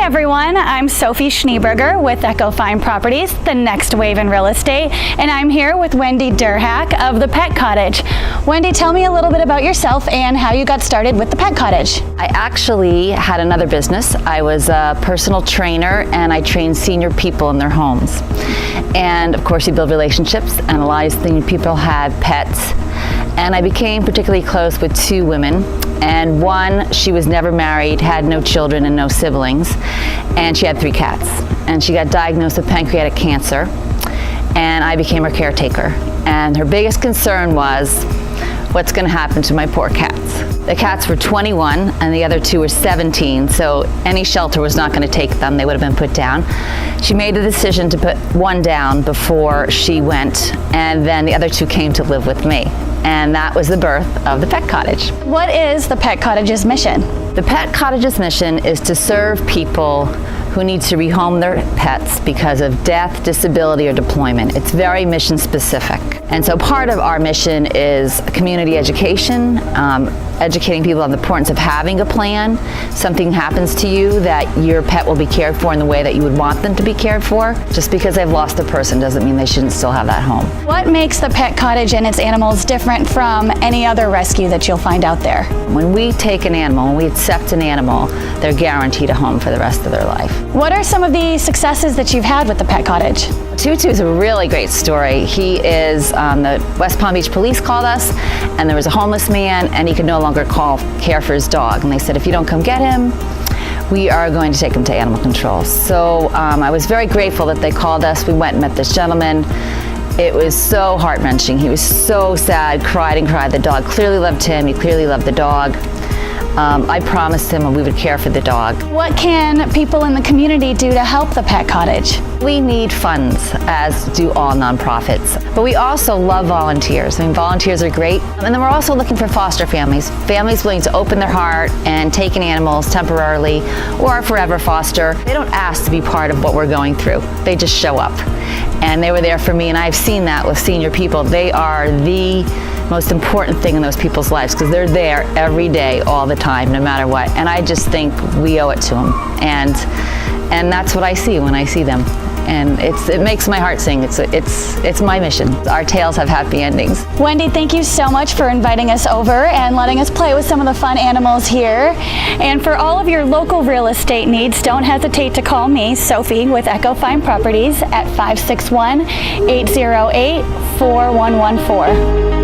everyone, I'm Sophie Schneeberger with Echo Fine Properties, the next wave in real estate, and I'm here with Wendy Durhack of the Pet Cottage. Wendy, tell me a little bit about yourself and how you got started with the Pet Cottage. I actually had another business. I was a personal trainer and I trained senior people in their homes. And of course you build relationships, and a lot of senior people have pets. And I became particularly close with two women. And one, she was never married, had no children and no siblings, and she had 3 cats. And she got diagnosed with pancreatic cancer, and I became her caretaker. And her biggest concern was, what's going to happen to my poor cats? The cats were 21 and the other 2 were 17, so any shelter was not going to take them. They would have been put down. She made the decision to put one down before she went, and then the other 2 came to live with me. And that was the birth of the Pet Cottage. What is the Pet Cottage's mission? The Pet Cottage's mission is to serve people who need to rehome their pets because of death, disability, or deployment. It's very mission specific. And so part of our mission is community education, educating people on the importance of having a plan. Something happens to you, that your pet will be cared for in the way that you would want them to be cared for. Just because they've lost a person doesn't mean they shouldn't still have that home. What makes the Pet Cottage and its animals different from any other rescue that you'll find out there? When we take an animal, when we accept an animal, they're guaranteed a home for the rest of their life. What are some of the successes that you've had with the Pet Cottage? Tutu is a really great story. He is, the West Palm Beach police called us, and there was a homeless man, and he could no longer care for his dog. And they said, if you don't come get him, we are going to take him to animal control. So I was very grateful that they called us. We went and met this gentleman. It was so heart-wrenching. He was so sad, cried and cried. The dog clearly loved him. He clearly loved the dog. I promised him we would care for the dog. What can people in the community do to help the Pet Cottage? We need funds, as do all nonprofits. But we also love volunteers. I mean, volunteers are great. And then we're also looking for foster families. Families willing to open their heart and take in animals temporarily or forever foster. They don't ask to be part of what we're going through. They just show up. And they were there for me, and I've seen that with senior people. They are the most important thing in those people's lives because they're there every day, all the time, no matter what. And I just think we owe it to them. And that's what I see when I see them. And it makes my heart sing. It's my mission. Our tales have happy endings. Wendy, thank you so much for inviting us over and letting us play with some of the fun animals here. And for all of your local real estate needs, don't hesitate to call me, Sophie, with Echo Fine Properties at 561-808-4114.